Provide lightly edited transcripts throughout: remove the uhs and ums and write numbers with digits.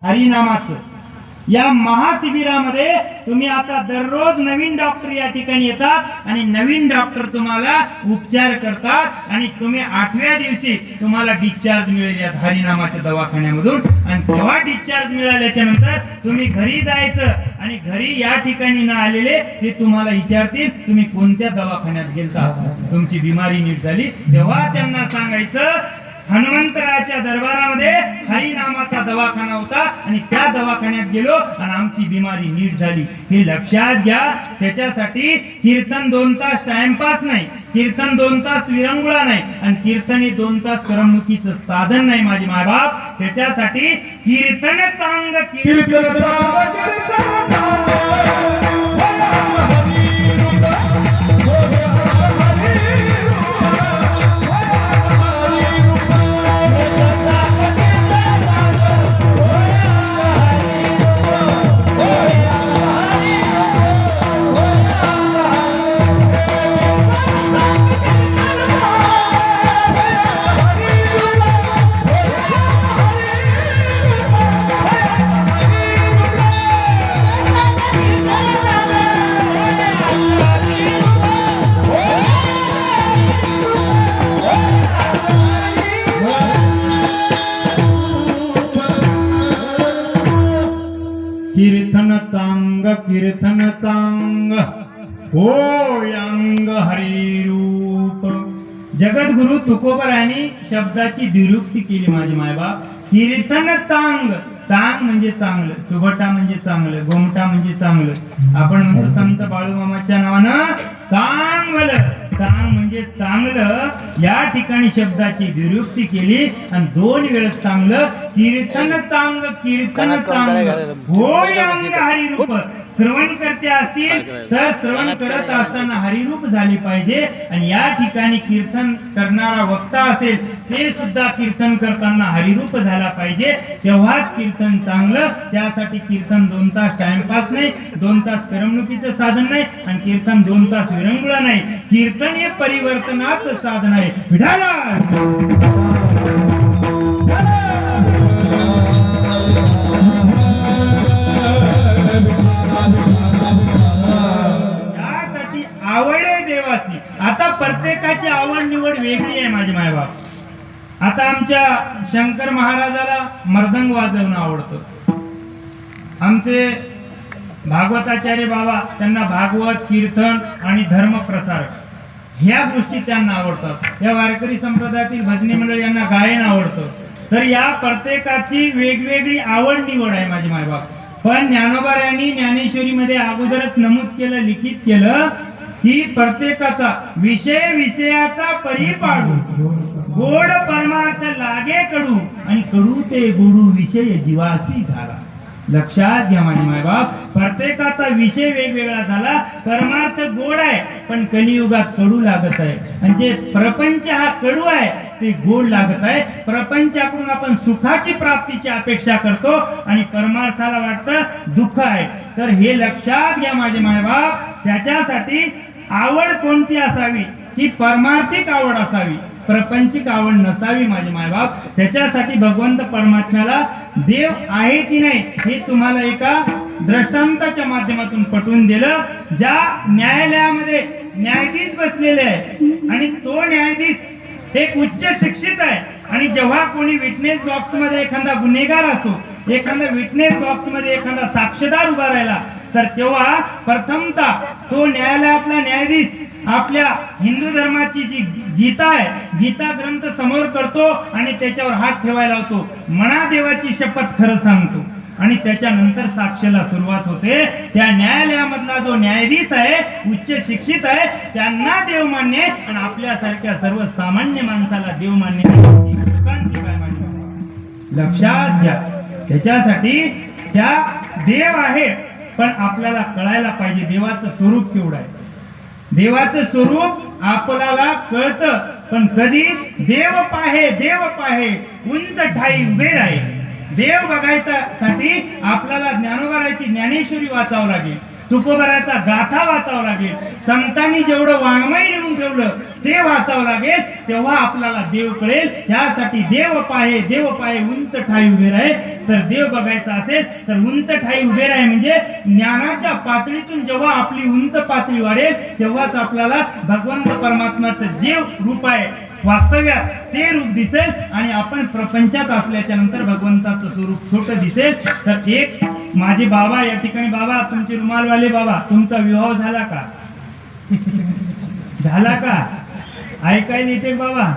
हरिनामाचं या महाशिबिरामध्ये तुम्ही आता दररोज नवीन डॉक्टर या ठिकाणी येतात आणि नवीन डॉक्टर तुम्हाला उपचार करतात आणि तुम्ही 8व्या दिवशी तुम्हाला डिस्चार्ज मिळेल या हरिनामाच्या दवाखान्यामधून. आणि तेव्हा डिस्चार्ज मिळाल्याच्या नंतर तुम्ही घरी जायचं आणि घरी या ठिकाणी न आलेले ते तुम्हाला विचारतील तुम्ही कोणत्या दवाखान्यात गेलता, तुमची बिमारी नीट झाली. तेव्हा त्यांना सांगायचं हनुमंतराच्या दरबारामध्ये हरिनामाचा दवाखाना होता आणि त्या दवाखान्यात गेलो आणि आमची बिमारी नीट झाली. हे लक्षात घ्या. त्याच्यासाठी कीर्तन 2 तास टाइमपास नाही, कीर्तन 2 तास विरंगुळा नाही आणि कीर्तन हे 2 तास करमणुकीचं साधन नाही माझे मायबाप. त्याच्यासाठी कीर्तन चांग कीर्तन कीर्तन चांग होय अंग हरिरूप. जगद्गुरु तुकोबरायांनी शब्दाची निरुक्ती केली माझे मायबाप. कीर्तन चांग, चांग म्हणजे चांगलं, सुभटा म्हणजे चांगलं, गोमटा म्हणजे चांगलं. आपण म्हणतो संत बाळूमामाच्या नावानं चांगलं, चांग म्हणजे चांगलं. या ठिकाणी शब्दाची निरुक्ती केली आणि 2 वेळेस चांगलं. कीर्तन चांग, कीर्तन चांग होय अंग हरिरूप. श्रवण करते असतील तर श्रवण करत असताना हरिरूप झाले पाहिजे. आणि या ठिकाणी कीर्तन करणारा वक्ता असेल ते सुद्धा कीर्तन करताना हरिरूप झाला पाहिजे, तेव्हाच कीर्तन चांगलं. त्यासाठी कीर्तन 2 तास टाइमपास नाही, 2 तास करमणुकीचं साधन नाही आणि कीर्तन 2 तास विरंगुळा नाही. कीर्तन हे परिवर्तनाचं साधन आहे. विठाला त्यासाठी आवड आहे देवाची. आता प्रत्येकाची आवड निवड वेगळी आहे माझे मायबाप. आता आमच्या शंकर महाराजाला मर्दंग वाजवणं आवडतं. आमचे भागवताचार्य बाबा त्यांना भागवत, कीर्तन आणि धर्म प्रसारक ह्या गोष्टी त्यांना आवडतात. या वारकरी संप्रदायातील भजनी मंडळ यांना गायन आवडतं. तर या प्रत्येकाची वेगवेगळी आवड निवड आहे माझे मायबाप. पण ज्ञानोबा यांनी ज्ञानेश्वरीमध्ये अगोदरच नमूद केलं, लिखित केलं की प्रत्येकाचा विषय विषयाचा परिपाडू, गोड परमार्थ लागे कडू आणि कडू ते गोडू विषय जीवासी झाला. लक्षात घ्या माझे मायबाप. प्रत्येकाचा विषय वेगवेगळा झाला. परमार्थ गोड आहे पण कलियुगात कडू लागत आहे. म्हणजे प्रपंच हा कडू आहे ते गोड लागत आहे. प्रपंचाकडून आपण सुखाची प्राप्तीची अपेक्षा करतो आणि परमार्थाला वाटतं दुःख आहे. तर हे लक्षात घ्या माझे मायबाप. त्याच्यासाठी आवड कोणती असावी की परमार्थिक आवड असावी, प्रपंचिक आवड नसावी माझे मायबाप. त्याच्यासाठी भगवंत परमात्म्याला देव आहे की नाही हे तुम्हाला एका दृष्टांताच्या माध्यमातून पटवून दिलं. ज्या न्यायालयामध्ये न्यायाधीश बसलेले आहे आणि तो न्यायाधीश एक उच्च शिक्षित आहे आणि जेव्हा कोणी विटनेस बॉक्स मध्ये एखादा गुन्हेगार असो, एखादा विटनेस बॉक्स मध्ये एखादा साक्षीदार उभा राहिला तर तेव्हा प्रथमतः तो न्यायालयातला न्यायाधीश आपल्या हिंदू धर्माची जी गीता आहे, गीता ग्रंथ समोर करतो आणि त्याच्यावर हात ठेवायला लावतो. म्हणा देवाची शपथ खरं सांगतो आणि त्याच्यानंतर साक्षीला सुरुवात होते. त्या न्यायालयामधला जो न्यायाधीश आहे उच्च शिक्षित आहे त्यांना देव मान्य आणि आपल्यासारख्या सर्वसामान्य माणसाला देव मान्य. लक्षात घ्या. त्याच्यासाठी त्या देव आहे पण आपल्याला कळायला पाहिजे देवाचं स्वरूप केवढं आहे. देवाचं स्वरूप आपल्याला कळतं पण कधी देव पाहे उंच ठाई उभे राहे. देव बघायसाठी आपल्याला ज्ञानोबाराची ज्ञानेश्वरी वाचावं लागेल. तुकोबराचा गाथा वाचावं लागेल, संतांनी जेवढं वाङ्मय लिहून ठेवलं ते वाचावं लागेल, तेव्हा आपल्याला देव कळेल. त्यासाठी देव पाहे उंच ठाई उभे राहे. तर देव बघायचा असेल तर उंच ठाई उभे राहे म्हणजे ज्ञानाच्या पातळीतून जेव्हा आपली उंच पातळी वाढेल तेव्हाच आपल्याला भगवंत परमात्म्याचं जे रूप आहे वास्तव्यात ते रूप दिसेल आणि आपण प्रपंचात असल्याच्या नंतर भगवंताचं स्वरूप छोटं दिसेल. तर एक माझे बाबा या ठिकाणी, बाबा तुमचे रुमालवाले बाबा, तुमचा विवाह झाला का? झाला का? ऐकायला येते बाबा?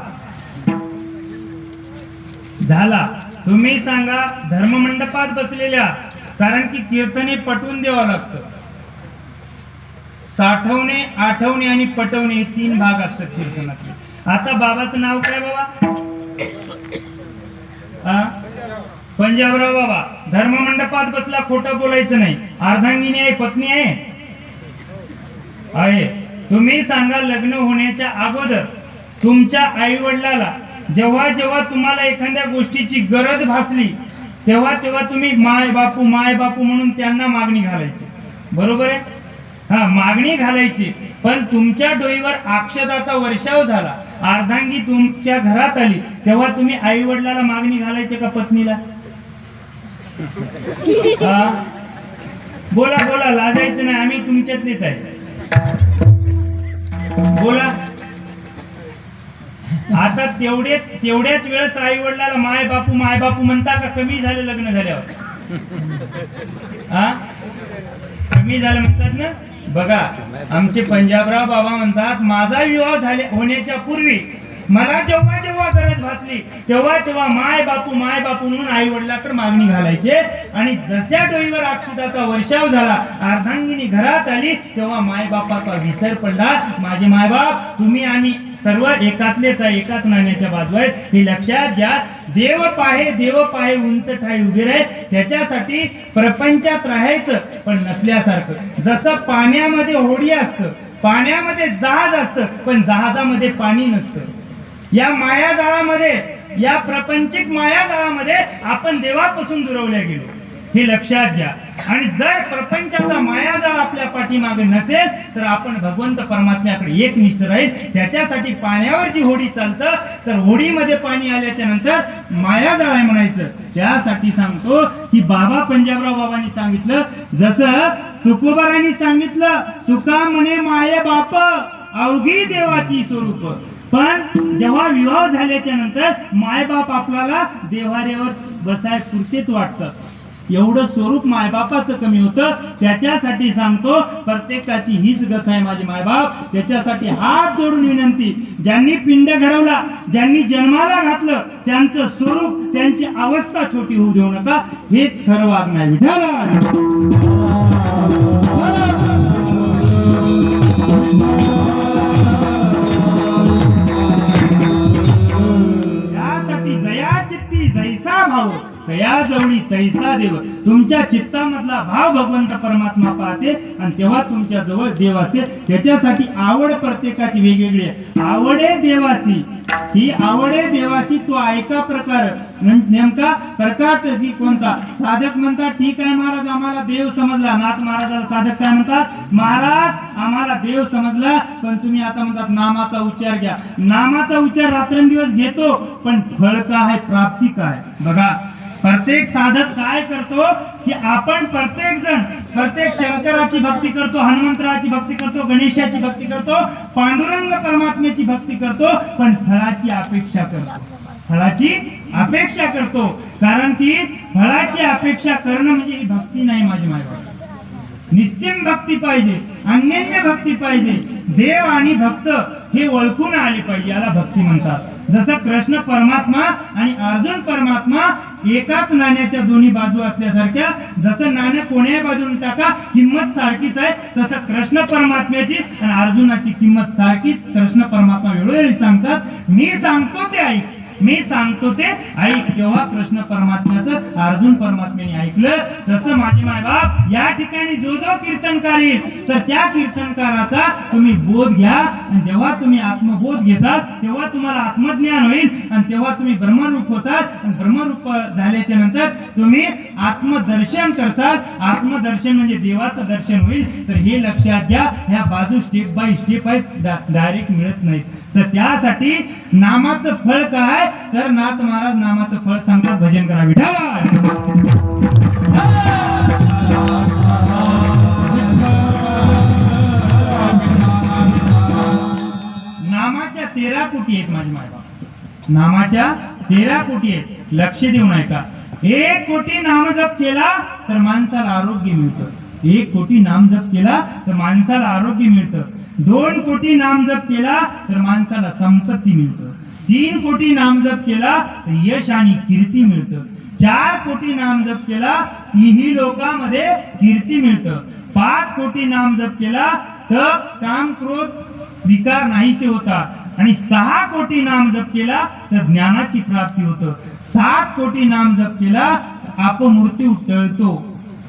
झाला. तुम्ही सांगा धर्ममंडपात बसलेल्या, कारण की कीर्तने पटवून द्यावं लागतं. साठवणे, आठवणे आणि पटवणे हे 3 भाग असतात कीर्तनातले. आता बाबाचं नाव काय बाबा? पंजाबराव बाबा. धर्ममंडपात बसला, खोटं बोलायचं नाही. अर्धांगिनी आहे, पत्नी आहे. तुम्ही सांगा लग्न होण्याच्या अगोदर तुमच्या आई वडिलाला जेव्हा जेव्हा तुम्हाला एखाद्या गोष्टीची गरज भासली तेव्हा तेव्हा तुम्ही माय बापू म्हणून त्यांना मागणी घालायची, बरोबर आहे? हा, मागणी घालायची. पण तुमच्या डोईवर अक्षताचा वर्षाव झाला, अर्धांगी तुमच्या घरात आली, तेव्हा तुम्ही आई वडिलाला मागणी घालायची का पत्नीला? बोला बोला, लाजायचं नाही, आम्ही तुमच्यातलेच आहे. बोला. आता तेवढ्याच वेळेस आई वडिलाला माय बापू म्हणता का? कमी झालं लग्न झाल्यावर? कमी झालं म्हणतात ना. बघा, आमचे पंजाबराव बाबा म्हणतात माझा विवाह होण्याच्या पूर्वी मला जेव्हा जेव्हा गरज भासली तेव्हा तेव्हा माय बापू म्हणून आई वडिलाकडे मागणी घालायचे. आणि जशा डोईवर अक्षताचा वर्षाव झाला, अर्धांगिनी घरात आली, तेव्हा माय बापाचा विसर पडला. माझे मायबाप तुम्ही आणि सर्व एकातलेच आहे, एकाच नाण्याच्या बाजू आहेत, हे लक्षात घ्या. देव पाहे उंच ठाई उभे राहे. त्याच्यासाठी प्रपंचात राहायचं पण नसल्यासारखं. जसं पाण्यामध्ये होडी असतं, पाण्यामध्ये जहाज असतं, पण जहाजामध्ये पाणी नसतं. या मायाजाळामध्ये, या प्रपंचिक मायाजाळामध्ये आपण देवापासून दुरावल्या गेलो, हे लक्षात घ्या. आणि जर प्रपंचाचा मायाजाळ आपल्या पाठीमागे नसेल तर आपण भगवंत परमात्म्याकडे एकनिष्ठ राहील. त्याच्यासाठी पाण्यावर जी होडी चालतं तर होडीमध्ये पाणी आल्याच्या नंतर मायाजाळ आहे म्हणायचं. त्यासाठी सांगतो की बाबा पंजाबराव बाबांनी सांगितलं, जसं तुकोबारांनी सांगितलं, तुका म्हणे माये बाप अवघी देवाची स्वरूप. पण जेव्हा विवाह झाल्याच्या नंतर मायबाप आपल्याला देवाऱ्यावर बसाय पुरतेच वाटतात. एवढं स्वरूप मायबापाचं कमी होतं. त्याच्यासाठी सांगतो, प्रत्येकाची हीच गत आहे माझे मायबाप. त्याच्यासाठी हात जोडून विनंती, ज्यांनी पिंड घडवला, ज्यांनी जन्माला घातलं, त्यांचं स्वरूप, त्यांची अवस्था छोटी होऊ देऊ नका. हेच खरं वागणं आहे. यासाठी जया चित्ती जैसा भाव, तया जवळी तैसा देव. तुमच्या चित्तामधला भाव भगवंत परमात्मा पाहते आणि तेव्हा तुमच्या जवळ देव असते. त्याच्यासाठी आवड प्रत्येकाची वेगवेगळी आहे. आवडे देवाची, ही आवडे देवाची तो ऐका प्रकार. नेमका प्रकार त्याची कोणता? साधक म्हणतात ठीक आहे महाराज आम्हाला देव समजला. नाथ महाराजाला साधक काय म्हणतात? महाराज आम्हाला देव समजला, पण तुम्ही आता म्हणतात नामाचा उच्चार घ्या. नामाचा उच्चार रात्रंदिवस घेतो, पण फळ काय, प्राप्ती काय? बघा, प्रत्येक साधक काय करतो की आपण प्रत्येक शंकराची भक्ती करतो, हनुमंतराची भक्ती करतो, गणेशाची भक्ती करतो, पांडुरंग परमात्म्याची भक्ती करतो, पण फळाची अपेक्षा करतो. फळाची अपेक्षा करतो, कारण की फळाची अपेक्षा करणं म्हणजे ही भक्ती नाही माझी मायबाप. निश्चिम भक्ती पाहिजे, अन्यन्य भक्ती पाहिजे. देव आणि भक्त हे ओळखून आले पाहिजे, याला भक्ती म्हणतात. जसं कृष्ण परमात्मा आणि अर्जुन परमात्मा एकाच नाण्याच्या दोन्ही बाजू असल्यासारख्या, जसं नाणं कोण्याही बाजूने टाका किंमत सारखीच आहे, तसं कृष्ण परमात्म्याची आणि अर्जुनाची किंमत सारखीच. कृष्ण परमात्मा वेळोवेळी सांगतात, मी सांगतो ते ऐक. मी सांगतो ते ऐक. तेव्हा कृष्ण परमात्म्याचं अर्जुन परमात्म्याने ऐकलं. तसं माझे मायबाप या ठिकाणी जो जो कीर्तनकार येईल तर त्या कीर्तनकाराचा तुम्ही बोध घ्या. आणि जेव्हा तुम्ही आत्मबोध घेताल तेव्हा तुम्हाला आत्मज्ञान होईल आणि तेव्हा तुम्ही ब्रह्मरूप होताल. आणि ब्रह्मरूप झाल्याच्या नंतर तुम्ही आत्मदर्शन करताल. आत्मदर्शन म्हणजे देवाचं दर्शन होईल. तर हे लक्षात घ्या, ह्या बाजू स्टेप बाय स्टेप आहेत, डायरेक्ट मिळत नाहीत. तर त्यासाठी नामाचं फळ काय, तर नाथ महाराज नामाचं फळ सांगतात, भजन करा विठ्ठल. नामाच्या 13 कोटी आहेत माझे मायबाप, नामाच्या 13 कोटी आहेत. लक्ष देऊन ऐका. 1 कोटी नामजप केला तर माणसाला आरोग्य मिळतं. 1 कोटी नामजप केला तर माणसाला आरोग्य मिळतं. 2 कोटी नामजप केला तर माणसाला संपत्ती मिळतं. 3 कोटी नामजप केला तर यश आणि कीर्ती मिळतं. 4 कोटी नामजप केला तीही लोकांमध्ये कीर्ती मिळतं. 5 कोटी नामजप केला तर काम क्रोध विकार नाहीसे होतात. आणि 6 कोटी नामजप केला तर ज्ञानाची प्राप्ती होतं. 7 कोटी नामजप केला अपमृत्यू टळतो.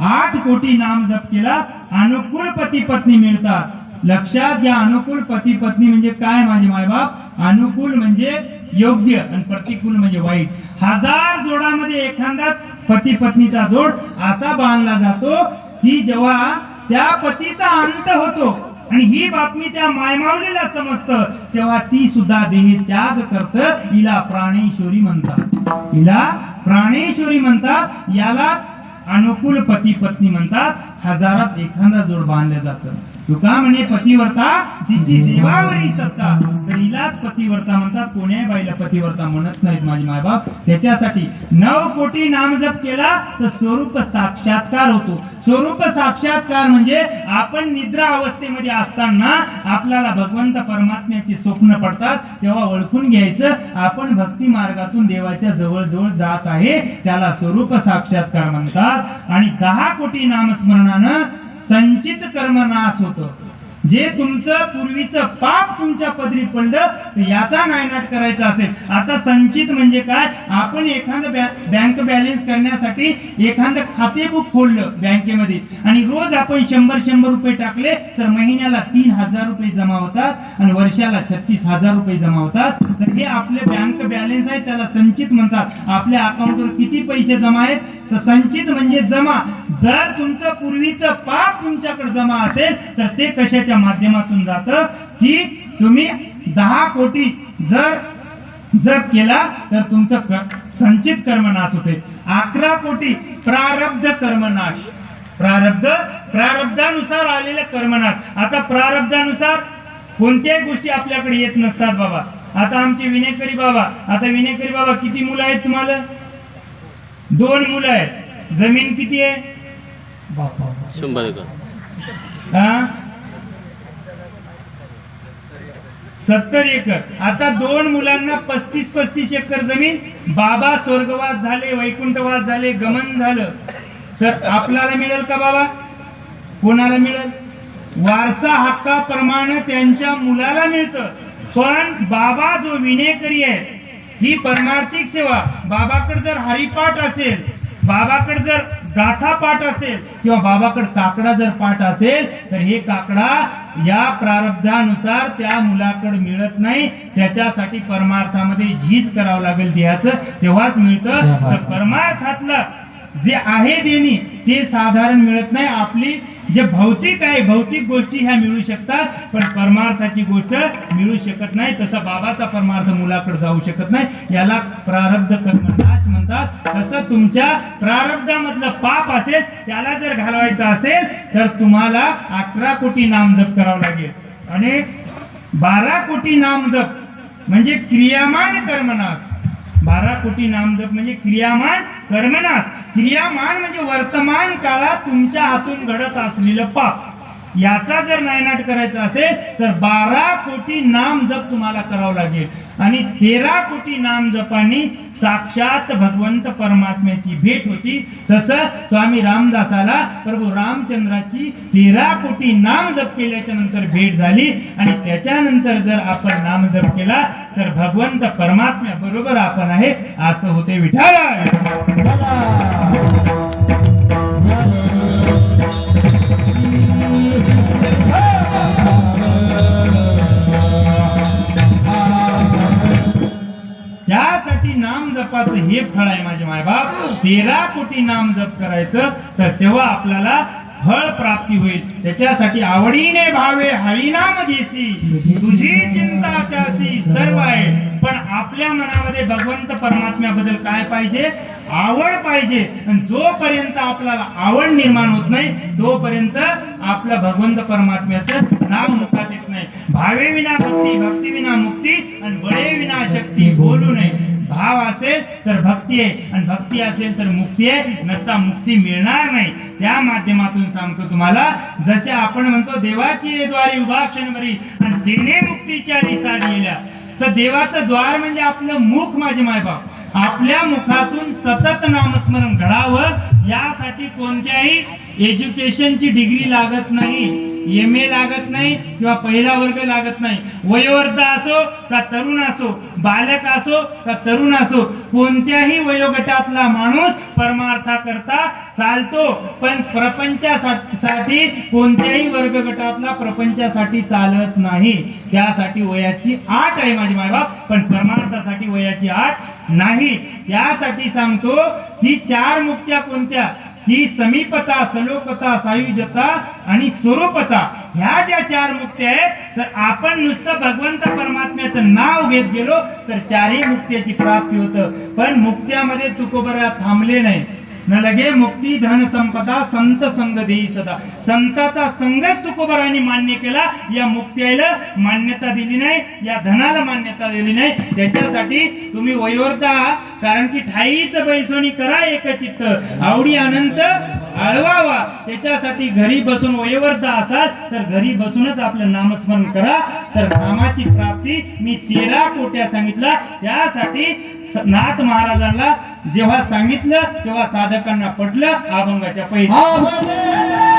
8 कोटी नामजप केला अनुकूल पती पत्नी मिळतात. लक्षात घ्या, अनुकूल पती पत्नी म्हणजे काय माझे मायबाप. अनुकूल म्हणजे योग्य आणि प्रतिकूल म्हणजे वाईट. 1000 जोडामध्ये एखादा पती पत्नीचा जोड असा बांधला जातो की जेव्हा त्या पतीचा अंत होतो आणि ही बातमी त्या मायमाऊलीला समजतं तेव्हा ती सुद्धा देह त्याग करत. हिला प्राणेश्वरी म्हणतात, हिला प्राणेश्वरी म्हणतात. याला अनुकूल पती पत्नी म्हणतात. 1000त एखादा जोड बांधलं जातं. तुका म्हणे पतिव्रता तिची देवावरी सत्ता, तर हिलाच पतिव्रता म्हणतात. कोण्याही बाईला पतिव्रता म्हणत नाहीत माझे मायबाप. त्याच्यासाठी 9 कोटी नामजप केला तर स्वरूप साक्षात्कार होतो. स्वरूप साक्षात्कार म्हणजे आपण निद्रा अवस्थेमध्ये असताना आपल्याला भगवंत परमात्म्याचे स्वप्न पडतात तेव्हा ओळखून घ्यायचं आपण भक्ती मार्गातून देवाच्या जवळ जवळ जात आहे, त्याला स्वरूप साक्षात्कार म्हणतात. आणि 10 कोटी नामस्मरणानं संचित कर्म नाश होतं. जे तुमचं पूर्वीचं पाप तुमच्या पदरी पडलं तर याचा नायनाट करायचा असेल. आता संचित म्हणजे काय, आपण एखादं बँक बॅलन्स करण्यासाठी एखादं खाते बुक खोललं बँकेमध्ये आणि रोज आपण 100 रुपये टाकले तर महिन्याला 3000 रुपये जमा होतात आणि वर्षाला 36,000 रुपये जमा होतात. तर हे आपले बँक बॅलन्स आहे, त्याला संचित म्हणतात. आपल्या अकाउंटवर किती पैसे जमा आहेत तर संचित म्हणजे जमा. जर तुमचं पूर्वीचं पाप तुमच्याकडे जमा असेल तर ते कशाच्या माध्यमातून जातं की तुम्ही 10 कोटी जर जप केला तर तुमचं संचित कर्मनाश होते. 11 कोटी प्रारब्ध कर्मनाश, प्रारब्धानुसार आलेले कर्मनाश. आता प्रारब्धानुसार कोणत्याही गोष्टी आपल्याकडे येत नसतात बाबा. आता आमचे विनेकरी बाबा, आता विनेकरी बाबा किती मुलं आहेत तुम्हाला? 2 मुलं आहेत. जमीन किती आहे? 100 एकर. 70 एकर. आता 2 मुलांना 35 एकर जमीन. बाबा स्वर्गवास झाले, वैकुंठवास झाले, गमन झालं तर आपल्याला मिळेल का बाबा? कोणाला मिळेल? वारसा हक्काप्रमाणे त्यांच्या मुलाला मिळतं. पण बाबा जो विनेकरी आहे ही परमार्थिक सेवा. बाबाकडे जर हरिपाठ असेल, बाबाकडे जर गाथा पाठ असेल किंवा बाबाकडे काकडा जर पाठ असेल तर हे काकडा या प्रारब्धानुसार त्या मुलाकडे मिळत नाही. त्याच्यासाठी परमार्थामध्ये झीज करावं लागेल देहाचं, तेव्हाच मिळतं. तर परमार्थातलं जे आहे देणी ते साधारण मिळत नाही. आपली जे भौतिक आहे, भौतिक गोष्टी ह्या मिळू शकतात पण परमार्थाची गोष्ट मिळू शकत नाही. तसा बाबाचा परमार्थ मुलाकडे जाऊ शकत नाही. याला प्रारब्ध कर्मनाश म्हणतात. तसं तुमच्या प्रारब्धामधलं पाप असेल त्याला जर घालवायचं असेल तर तुम्हाला 11 कोटी नामजप करावं लागेल. आणि 12 कोटी नामजप म्हणजे क्रियामान कर्मनाश. 12 कोटी नामजप म्हणजे क्रियामान कर्मनाश. क्रियामान म्हणजे वर्तमान काळात तुमच्या हातून घडत असलेलं पाप. याचा जर नायनाट करायचा असेल तर 12 कोटी नाम जप तुम्हाला करावं लागेल आणि 13 कोटी नाम जपानी साक्षात भगवंत परमात्म्याची भेट होती. तसं स्वामी रामदासाला प्रभू रामचंद्राची 13 कोटी नाम जप केल्याच्या नंतर भेट झाली आणि त्याच्यानंतर जर आपण नाम जप केला तर भगवंत परमात्म्या बरोबर आपण आहे असं होते. विठ्ठल त्यासाठी नाम जपाचं हे फळ आहे माझे मायबाप. 13 कोटी नाम जप करायचं तर तेव्हा आपल्याला फळ प्राप्ती होईल. त्याच्यासाठी आवडीने भावे हरिनाम घेसी तुझी चिंता त्याची सर्व आहे. पण आपल्या मनामध्ये भगवंत परमात्म्याबद्दल काय पाहिजे? आवड पाहिजे. आणि जोपर्यंत आपल्याला आवड निर्माण होत नाही तोपर्यंत आपलं भगवंत परमात्म्याचं नाम मुखात येत नाही. भावे विना भक्ती, भक्ती विना मुक्ती आणि बळे विना शक्ती बोलू नये. भाव असेल तर भक्ती आहे आणि भक्ती असेल तर मुक्ती आहे. नसता मुक्ती मिळणार नाही. त्या माध्यमातून सांगतो तुम्हाला, जसे आपण म्हणतो देवाची द्वारी उभा क्षणभरी आणि देणे मुक्तीच्या दिशा दिल्या, तर देवाचं द्वार म्हणजे आपलं मुख माझे मायबाप. आपल्या मुखातून सतत नामस्मरण घडावं यासाठी कोणत्याही एज्युकेशनची डिग्री लागत नाही, MA लागत नाही किंवा पहिला वर्ग लागत नाही. वयोवृद्ध असो का तरुण असो, बालक असो का तरुण असो, कोणत्याही वयोगटातला माणूस परमार्थाकरता चालतो. पण प्रपंचासाठी कोणत्याही वर्ग गटातला प्रपंचासाठी चालत नाही. त्यासाठी वयाची अट आहे माझी मायबाप, पण परमार्थासाठी वयाची अट नाही. त्यासाठी सांगतो ही 4 मुक्त्या कोणत्या? ही समीपता, सलोकता, सायुज्यता आणि स्वरूपता. ह्या ज्या 4 मुक्त्या आहेत, तर आपण नुसतं भगवंत परमात्म्याचं नाव घेत गेलो तर 4ही मुक्त्याची प्राप्ती होतं. पण मुक्त्यामध्ये तुकोबरा थांबले नाही. न लगे मुक्ती धन संपदा संत संग देई सदा. संताचा संघच तुकोबरांनी मान्य केला. या मुक्त्याला मान्यता दिली नाही, या धनाला मान्यता दिली नाही. त्याच्यासाठी तुम्ही वयोवृद्ध आहात, कारण की ठाईच बैसोनी करा एकचित्त आवडी अनंत आळवावा. त्याच्यासाठी घरी बसून वयोवृद्ध असाल तर घरी बसूनच आपलं नामस्मरण करा, तर नामाची प्राप्ती मी 13 कोट्या सांगितलं. त्यासाठी नाथ महाराजांना जेव्हा सांगितलं तेव्हा साधकांना पटलं. अभंगाच्या पहिल्या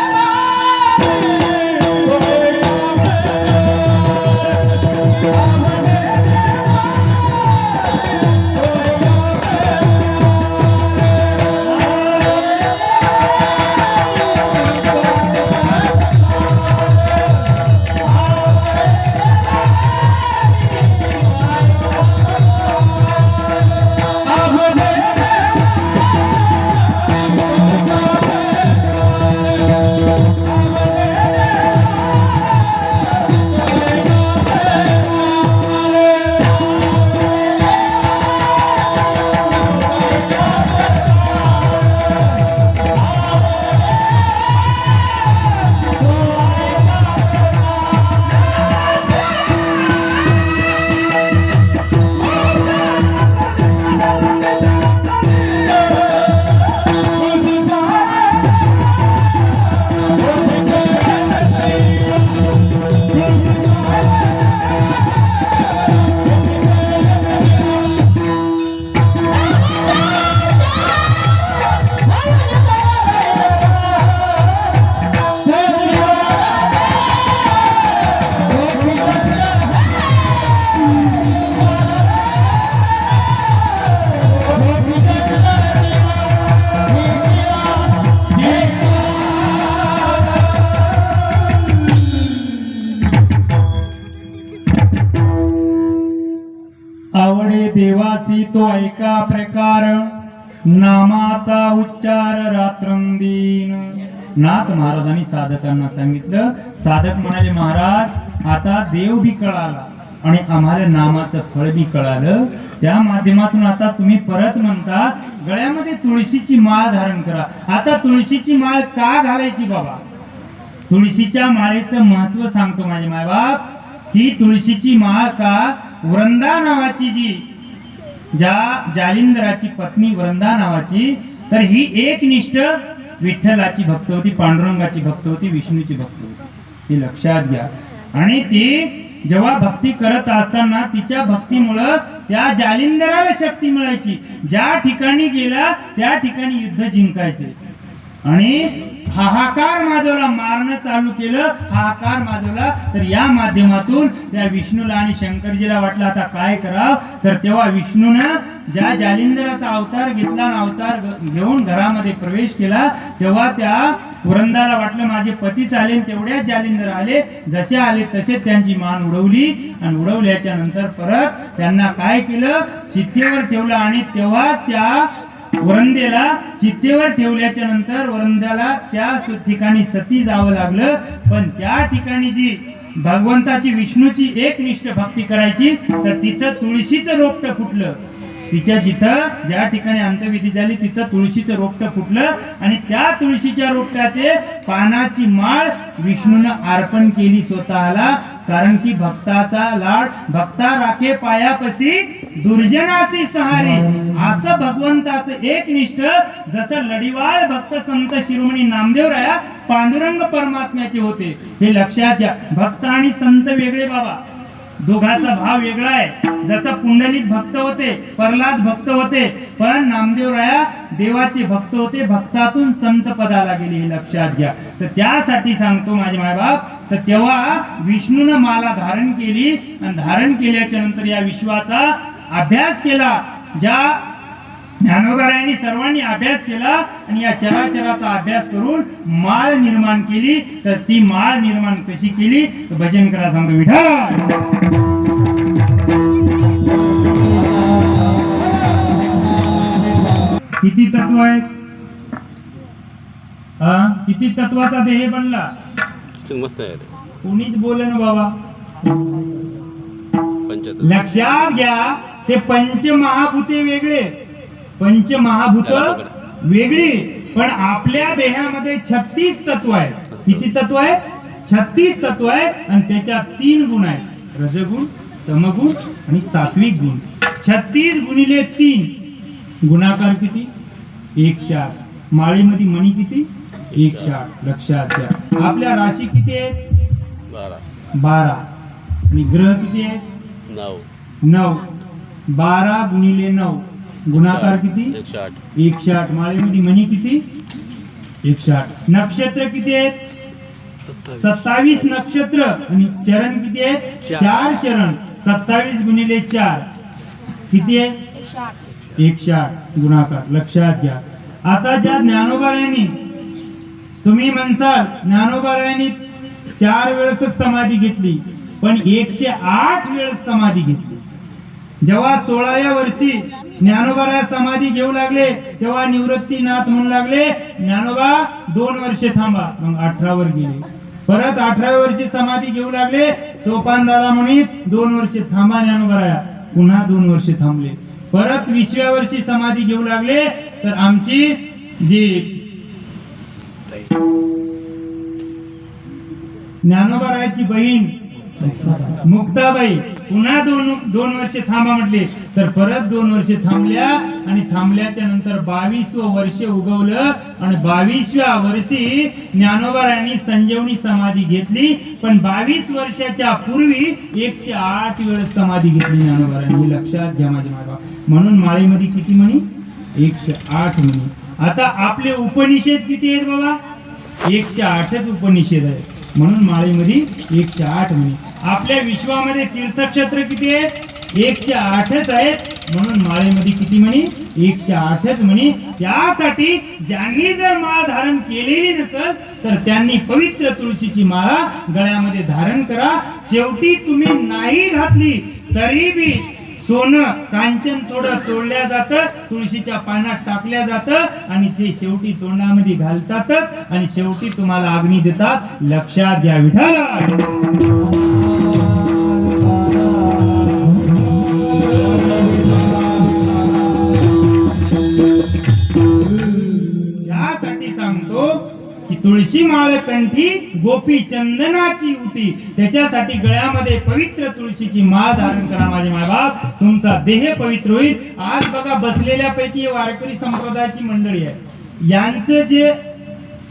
देवासी तो ऐका प्रकार नामाचा उच्चार रात्रंदिन. नाथ महाराजांनी साधकांना सांगितलं. साधक म्हणाले, महाराज आता देव बी कळाला आणि आम्हाला नामाचं फळ बी कळालं. त्या माध्यमातून आता तुम्ही परत म्हणता गळ्यामध्ये तुळशीची माळ धारण करा. आता तुळशीची माळ का घालायची बाबा? तुळशीच्या माळेचं महत्व सांगतो माझे मायबाप. ही तुळशीची माळ का? वृंदा नावाची ज्या जालिंदराची पत्नी वृंदा नावाची, तर ही एकनिष्ठ विठ्ठलाची भक्त होती, पांडुरंगाची भक्त होती, विष्णूची भक्त होती. हे लक्षात घ्या. आणि ती जेव्हा भक्ती करत असताना तिच्या भक्तीमुळं त्या जालिंदराला शक्ती मिळायची. ज्या ठिकाणी गेला त्या ठिकाणी युद्ध जिंकायचे. आणि हाहाकार माजवला, मारणं चालू केलं, हाहाकार माजवला. तर या माध्यमातून त्या विष्णूला आणि शंकरजीला वाटलं आता काय करावं. तर तेव्हा विष्णूनं ज्या जालिंदराचा अवतार घेतला, अवतार घेऊन घरामध्ये प्रवेश केला, तेव्हा त्या वृंदाला वाटलं माझे पती आले. तेवढ्याच जालिंदर आले. जसे आले तसे त्यांची मान उडवली आणि उडवल्याच्या नंतर परत त्यांना काय केलं, चित्तेवर ठेवलं. आणि तेव्हा त्या वृंदेला चित्तेवर ठेवल्याच्या नंतर वृंदाला त्या ठिकाणी सती जावं लागलं. पण त्या ठिकाणी जी भगवंताची विष्णूची एकनिष्ठ भक्ती करायची, तर तिथं तुळशीचं रोपटं फुटलं. तिच्या जिथं ज्या ठिकाणी अंत्यविधी झाली तिथं तुळशीचं रोपटं फुटलं. आणि त्या तुळशीच्या रोपट्याचे पानाची माळ विष्णूनं अर्पण केली स्वतःला. कारण की भक्ताचा लाड भक्ता राखे पायापसी दुर्जनासी सहारी, असं भगवंताचं एकनिष्ठ. जसं लढीवाळ भक्त संत शिरोमणी नामदेवराया पांडुरंग परमात्म्याचे होते. हे लक्षात घ्या. भक्त आणि संत वेगळे बाबा, दोघांचा भाव वेगळा आहे. जसं पुंडलिक भक्त होते, प्रल्हाद भक्त होते, पण नामदेवराया देवाचे भक्त होते. भक्तातून संत पदाला गेले, हे लक्षात घ्या. तर त्यासाठी सांगतो माझे मायबाप, तर तेव्हा विष्णूनं माला धारण केली. आणि धारण केल्याच्या नंतर या विश्वाचा अभ्यास केला. ज्या ज्ञानोबारायांनी सर्वांनी अभ्यास केला आणि या चराचराचा अभ्यास करून माळ निर्माण केली. तर ती माळ निर्माण कशी केली, तर भजन करा सांगतो विठ्ठल. किती तत्व आहेत, किती तत्वाचा देह बनला. मस्त आहे रे. कोणीच बोले ना बाबा. पंचतत्व लक्षात घ्या. ते पंचमहाभूते वेगळे, पंचमहाभूत वेगळी, पण आपल्या देहामध्ये 36 तत्व आहेत. किती तत्व आहेत? 36 तत्व आहेत. आणि त्याच्यात 3 गुण आहेत, रजगुण, तमगुण आणि सात्विक गुण. 36 गुणिले 3 गुणाकार किती? 108. माळेमध्ये मणी किती? 108. लक्षात घ्या. आपल्या राशी किती आहेत? 12. आणि ग्रह किती आहेत? 9. 12 गुणिले 9 गुणाकार किती? 108. माळेमध्ये मणी किती? 108. नक्षत्र किती आहेत? 27 नक्षत्र. आणि चरण किती आहेत? 4 चरण. 27 गुणिले 4 किती आहे? 108 गुणाकार. लक्षात घ्या. आता ज्या ज्ञानोबारायांनी, तुम्ही म्हणसाल ज्ञानोबारायांनी 4 वेळेस समाधी घेतली, पण 108 वेळेस समाधी घेतली. जेव्हा 16व्या वर्षी ज्ञानोबा समाधी घेऊ लागले, तेव्हा निवृत्तीनाथ म्हणू लागले ज्ञानोबा 2 वर्षे थांबा. मग 18 वर गेले. परत 18व्या वर्षी समाधी घेऊ लागले. सोपान दादा म्हणीत 2 वर्षे थांबा ज्ञानोबा. पुन्हा 2 वर्षे थांबले. परत 20व्या वर्षी समाधी घेऊ लागले. तर आमची जी ज्ञानोबारायाची बहीण मुक्ताबाई पुन्हा 2 वर्षे थांबा म्हटले. तर परत 2 वर्षे थांबल्या. आणि थांबल्याच्या नंतर 22वं वर्ष उगवलं. आणि 22व्या वर्षी ज्ञानोबारायांनी संजीवनी समाधी घेतली. पण 22 वर्षाच्या पूर्वी 108 वेळेस समाधी घेतली ज्ञानोबारायांनी. लक्षात घ्या माझे मायबाप. म्हणून माळेमध्ये किती म्हणी? 108 म्हणी. आता आपले उपनिषद किती आहेत बाबा? 108च उपनिषद आहेत. म्हणून माळेमध्ये 108 म्हणी. आपल्या विश्वामध्ये तीर्थक्षेत्र किती आहेत? 108च आहेत. म्हणून माळेमध्ये किती म्हणी? 108च म्हणी. त्यासाठी ज्यांनी जर माळ धारण केलेली नसेल तर त्यांनी पवित्र तुळशीची माळा गळ्यामध्ये धारण करा. शेवटी तुम्ही नाही घातली तरी बी सोनं कांचन थोडं चोळल्या जातं, तुळशीच्या पानात टाकल्या जातं आणि ते शेवटी तोंडामध्ये घालतातच आणि शेवटी तुम्हाला अग्नी देतात. लक्षात घ्या विठ्ठल. यासाठी सांगतो की तुळशी माळ कंठी गोपी चंदनाची उटी. त्याच्यासाठी गळ्यामध्ये पवित्र तुळशीची माळ धारण करा माझे मायबाप. तुमचा देह पवित्र होईल. आज बघा बसलेल्या पैकी वारकरी संप्रदायाची मंडळी आहे, यांचं जे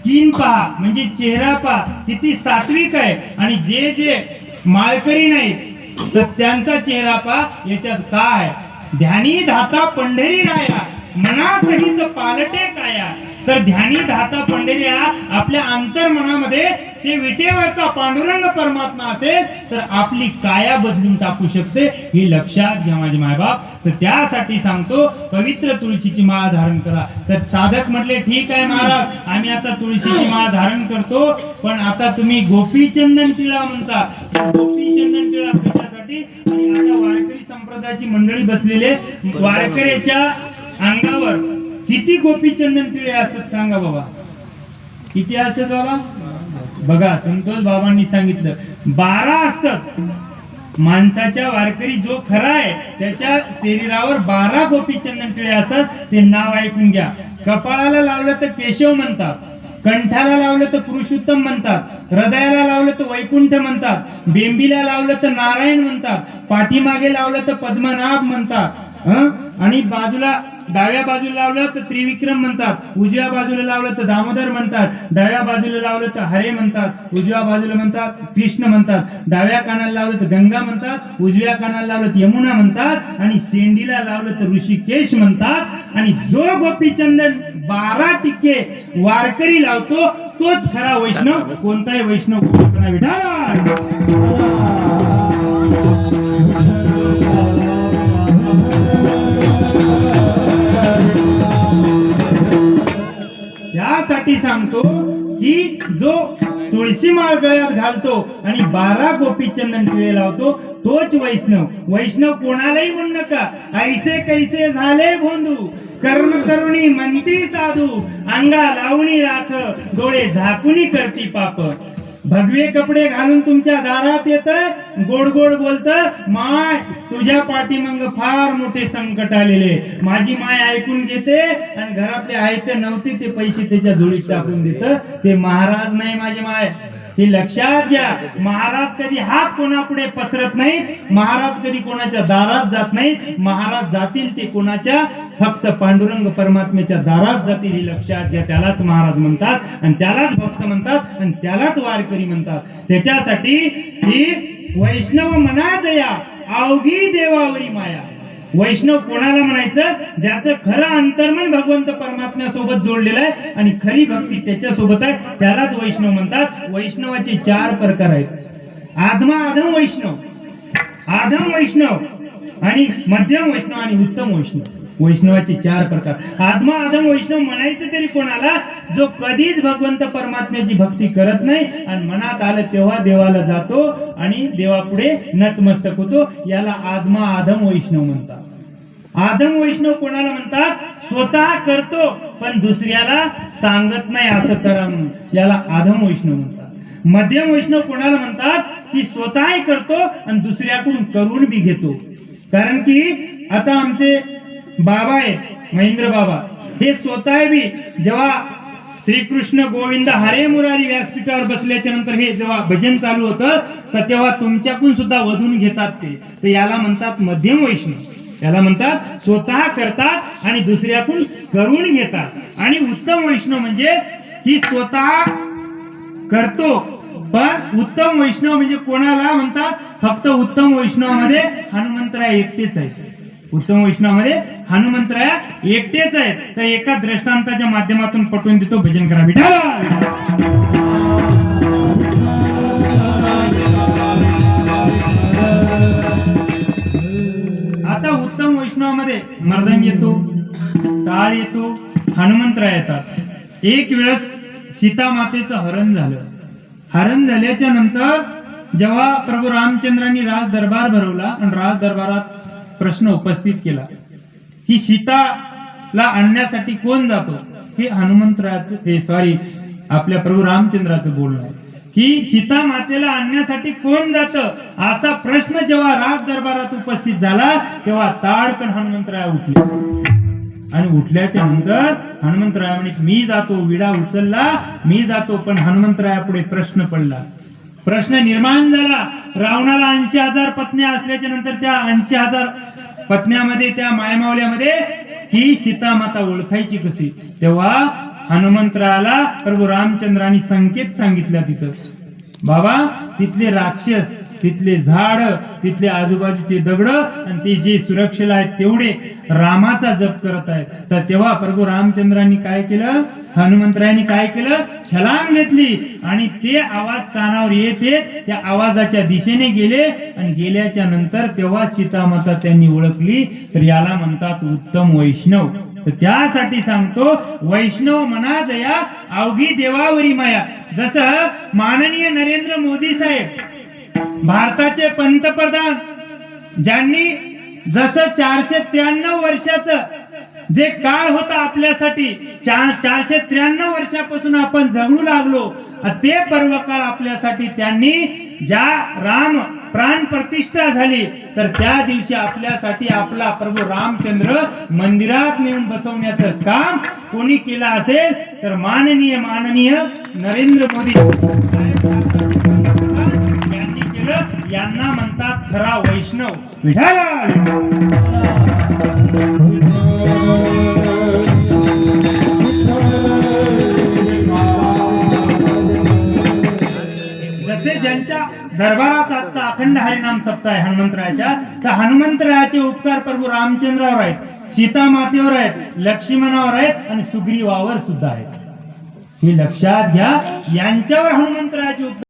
स्किन पहा, म्हणजे चेहरा पहा किती सात्विक आहे. आणि जे जे माळकरी नाहीत तर त्यांचा चेहरा पहा, याच्यात काय ध्यानी धाता पंढरी राया मना सहित पालटे काया. तर ध्यानी धाता पंढरी हा आपल्या अंतर्मनामध्ये ते विटेवरचा पांडुरंग परमात्मा असेल तर आपली काया बदलून टाकू शकते, हे लक्षात घ्या माझे मायबाप. तर त्यासाठी सांगतो पवित्र तुळशीची माळ धारण करा. तर साधक म्हटले ठीक आहे महाराज, आम्ही आता तुळशीची माळ धारण करतो, पण आता तुम्ही गोपीचंदन टिळा म्हणता. गोपीचंदन टिळा कशासाठी? आणि आता वारकरी संप्रदायाची मंडळी बसलेले, वारकऱ्याच्या अंगावर किती गोपीचंदन टिळे असतात सांगा बाबा, किती असतात बाबा? बघा संतोष बाबांनी सांगितलं 12 असतात. माणसाच्या वारकरी जो खरा आहे त्याच्या शरीरावर 12 गोपीचंदन टिळे असतात. ते नाव ऐकून घ्या. कपाळाला लावलं तर केशव म्हणतात, कंठाला लावलं तर पुरुषोत्तम म्हणतात, हृदयाला लावलं तर वैकुंठ म्हणतात, बेंबीला लावलं तर नारायण म्हणतात, पाठीमागे लावलं तर पद्मनाभ म्हणतात, आणि बाजूला डाव्या बाजूला लावलं तर त्रिविक्रम म्हणतात, उजव्या बाजूला लावलं तर दामोदर म्हणतात, डाव्या बाजूला लावलं तर हरे म्हणतात, उजव्या बाजूला म्हणतात कृष्ण म्हणतात, डाव्या कानाला लावलं तर गंगा म्हणतात, उजव्या कानाला लावलं तर यमुना म्हणतात, आणि शेंडीला लावलं तर ऋषिकेश म्हणतात. आणि जो गोपीचंदन 12 टिक्के वारकरी लावतो तोच खरा वैष्णव. कोणताही वैष्णव त्यासाठी सांगतो की जो तुळशी माळ गळ्यात घालतो आणि 12 गोपीचंदन टिळे लावतो तोच वैष्णव. वैष्णव कोणालाही म्हणू नका. ऐसे कैसे झाले भोंदू कर्म करुणी म्हणती साधू, अंगा लावणी राख डोळे झाकुनी करती पाप. भगवे कपडे घालून तुमच्या दारात येतय, गोड गोड बोलत, माय तुझ्या पाठीमाग फार मोठे संकट आलेले, माझी माय ऐकून घेते, आणि घरातले आयते नव्हते ते पैसे त्याच्या झोळीत टाकून देत. ते महाराज नाही माझी माय, हे लक्षात घ्या. महाराज कधी हात कोणापुढे पसरत नाहीत, महाराज कधी कोणाच्या दारात जात नाहीत. महाराज जातील ते कोणाच्या? फक्त पांडुरंग परमात्म्याच्या दारात जातील, हे लक्षात घ्या. त्यालाच महाराज म्हणतात, आणि त्यालाच भक्त म्हणतात, आणि त्यालाच वारकरी म्हणतात. त्याच्यासाठी ही वैष्णव म्हणा दया अवघी देवावरी माया. वैष्णव कोणाला म्हणायचं? ज्याचं खरं अंतर्मन भगवंत परमात्म्यासोबत जोडलेलं आहे आणि खरी भक्ती त्याच्या सोबत आहे, त्यालाच वैष्णव म्हणतात. वैष्णवाचे 4 प्रकार आहेत. आधम वैष्णव, आधम वैष्णव, आणि मध्यम वैष्णव, आणि उत्तम वैष्णव. वैष्णवाचे 4 प्रकार. आधम वैष्णव म्हणायचं तरी कोणाला? जो कधीच भगवंत परमात्म्याची भक्ती करत नाही आणि मनात आलं तेव्हा देवाला जातो आणि देवापुढे नतमस्तक होतो, याला आधम वैष्णव म्हणतात. आधम वैष्णव कोणाला म्हणतात? स्वतः करतो पण दुसऱ्याला सांगत नाही असं करा म्हणून, याला आधम वैष्णव म्हणतात. मध्यम वैष्णव कोणाला म्हणतात? की स्वतःही करतो आणि दुसऱ्याकडून करून बी घेतो. कारण की आता आमचे बाबा आहेत महेंद्र बाबा, हे स्वतः बी जेव्हा श्रीकृष्ण गोविंद हरे मुरारी व्यासपीठावर बसल्याच्या नंतर हे जेव्हा भजन चालू होतं तर तेव्हा तुमच्याकडून सुद्धा वधून घेतात ते. तर याला म्हणतात मध्यम वैष्णव. याला म्हणतात स्वतः करतात आणि दुसऱ्याकडून करून घेतात. आणि उत्तम वैष्णव म्हणजे की स्वतः करतो पण उत्तम वैष्णव म्हणजे कोणाला म्हणतात? फक्त उत्तम वैष्णवामध्ये हनुमंतराय एकटेच आहेत. उत्तम वैष्णवामध्ये हनुमंतराय एकटेच आहेत. तर एका दृष्टांताच्या माध्यमातून पटवून देतो, भजन करा विठ्ठल. आता उत्तम वैष्णवामध्ये मर्दंग येतो, टाळ येतो, हनुमंतराय येतात. एक वेळेस सीता मातेचं हरण झालं. हरण झाल्याच्या नंतर जेव्हा प्रभू रामचंद्रांनी राज दरबार भरवला आणि राज दरबारात प्रश्न उपस्थित केला की सीताला आणण्यासाठी कोण जातो, हे हनुमंतरायचं आपल्या प्रभू रामचंद्राचं बोलणं आहे की सीता मातेला आणण्यासाठी कोण जातं, असा प्रश्न जेव्हा राज दरबारात उपस्थित झाला तेव्हा ताडकन हनुमंतराय उठले. आणि उठल्याच्या नंतर हनुमंतराय म्हणे मी जातो, विडा उचलला, मी जातो. पण हनुमंतरायापुढे प्रश्न पडला, प्रश्न निर्माण झाला. रावणाला 80,000 पत्न्या असल्याच्या नंतर त्या 80,000 पत्न्यामध्ये, त्या मायमावल्यामध्ये ही सीता माता ओळखायची कशी? तेव्हा हनुमंतराला प्रभू रामचंद्रांनी संकेत सांगितला तिथं, बाबा तिथले राक्षस, तिथले झाड, तिथले आजूबाजूचे दगड आणि ते जे सुरक्षेला आहेत तेवढे रामाचा जप करत आहेत. तर तेव्हा प्रभू रामचंद्रांनी काय केलं, हनुमंतरायांनी काय केलं, छलांग घेतली आणि ते आवाज कानावर येते त्या आवाजाच्या दिशेने गेले आणि गेल्याच्या नंतर तेव्हा सीतामाता त्यांनी ओळखली. तर याला म्हणतात उत्तम वैष्णव. तर त्यासाठी सांगतो, वैष्णव मना जया अवघी देवावरी माया. जसं माननीय नरेंद्र मोदी साहेब भारताचे पंतप्रधान, ज्यांनी जसं 493 वर्षाचं जे काळ होता आपल्यासाठी, 493 वर्षापासून आपण जगू लागलो, ते पर्व काळ आपल्यासाठी त्यांनी ज्या राम प्राण प्रतिष्ठा झाली, तर त्या दिवशी आपल्यासाठी आपला प्रभू रामचंद्र मंदिरात नेऊन बसवण्याचं काम कोणी केलं असेल तर माननीय नरेंद्र मोदी यांनी केलं. यांना म्हणतात खरा वैष्णव. जसे ज्यांच्या दरबारात आजचा अखंड हरिनाम सप्ताह आहे हनुमंतरायाच्या, तर हनुमंतरायाचे उपकार प्रभू रामचंद्रावर आहेत, सीता मातेवर आहेत, लक्ष्मणावर आहेत आणि सुग्रीवावर सुद्धा आहेत. हे लक्षात घ्या, यांच्यावर हनुमंतरायाचे उपकार.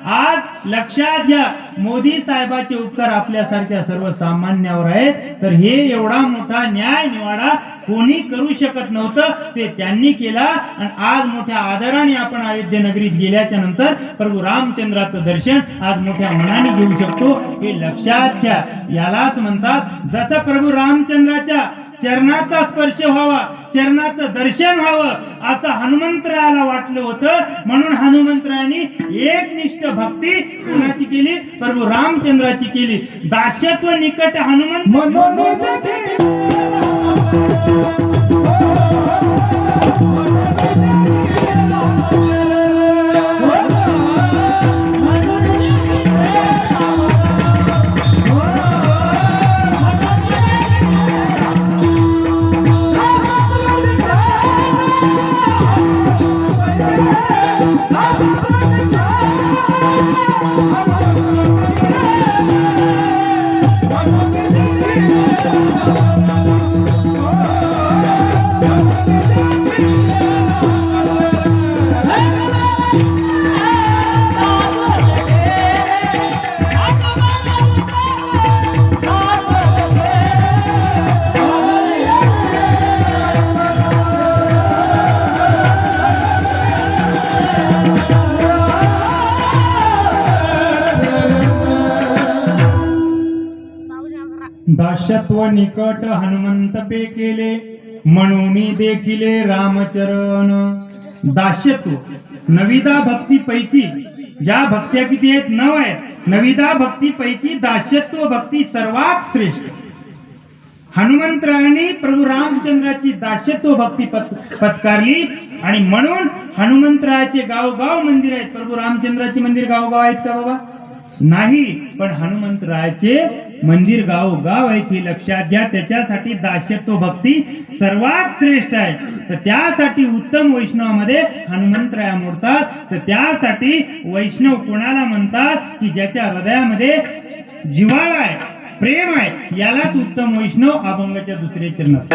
आज लक्षात घ्या, मोदी साहेबाचे उपकार आपल्यासारख्या सर्वसामान्यावर आहेत. तर हे एवढा मोठा न्याय निवाडा कोणी करू शकत नव्हतं, ते त्यांनी केला. आणि आज मोठ्या आदराने आपण अयोध्या नगरीत गेल्याच्या नंतर प्रभू रामचंद्राचं दर्शन आज मोठ्या मनाने घेऊ शकतो. हे लक्षात घ्या. यालाच म्हणतात, जसं प्रभू रामचंद्राच्या चरणाचा स्पर्श व्हावा, चरणाचं दर्शन व्हावं असं हनुमंतरायाला वाटलं होतं. म्हणून हनुमंतरायांनी एकनिष्ठ भक्ती कोणाची केली, प्रभू रामचंद्राची केली. दास्यत्व निकट हनुमंत दास्यत्व निकट हनुमंत पे केले, म्हणून देखिले रामचरण. दास्यत्व नविदा भक्ती पैकी ज्या भक्त्या किती आहेत, 9 आहेत. नविदा भक्ती पैकी दास्यत्व भक्ती सर्वात श्रेष्ठ. हनुमंतरायांनी प्रभू रामचंद्राची दास्यत्व भक्ती पत्कारली आणि म्हणून हनुमंतरायाचे गावगाव मंदिर आहेत. प्रभू रामचंद्राचे मंदिर गावगाव आहेत का बाबा? नाही, पण हनुमंतरायाचे मंदिर गावगाव आहेत. हे लक्षात घ्या. त्याच्यासाठी दास्यत्व भक्ती सर्वात श्रेष्ठ आहे. तर त्यासाठी उत्तम वैष्णवामध्ये हनुमंतराया मोडतात. तर त्यासाठी वैष्णव कोणाला म्हणतात की ज्याच्या हृदयामध्ये जिव्हाळा आहे, प्रेम आहे, यालाच उत्तम वैष्णव. अभंगाच्या दुसरे चरणात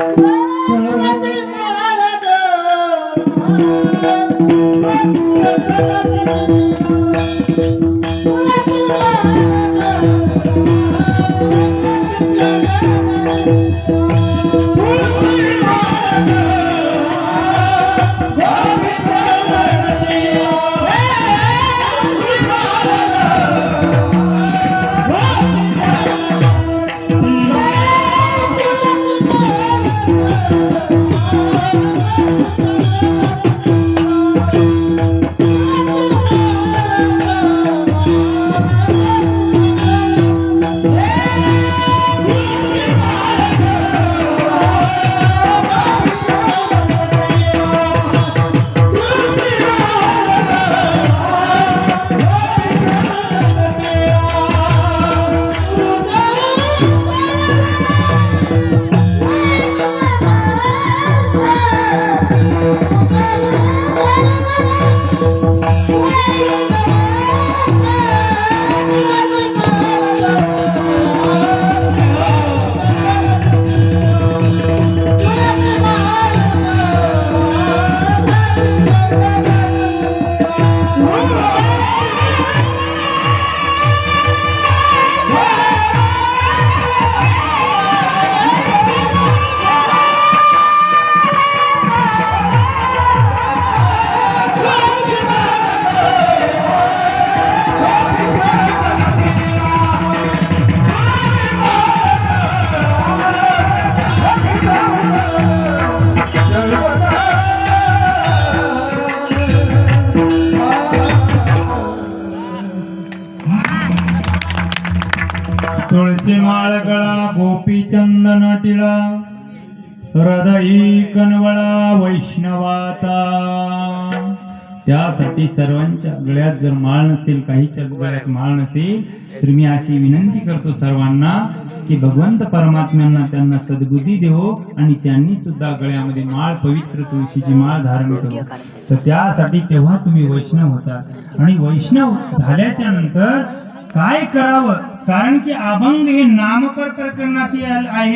हृदयी कनवळा वैष्णवाचा. त्यासाठी सर्वांच्या गळ्यात जर माळ नसेल, काहीच्या गळ्यात माळ नसेल, तर मी अशी विनंती करतो सर्वांना की भगवंत परमात्म्यांना त्यांना सद्बुद्धी देवो आणि त्यांनी सुद्धा गळ्यामध्ये माळ, पवित्र तुळशीची माळ धारण करू. तर त्यासाठी तेव्हा तुम्ही वैष्णव होता. आणि वैष्णव झाल्याच्या नंतर काय करावं, कारण की अभंग हे नामपर प्रकरणात आहे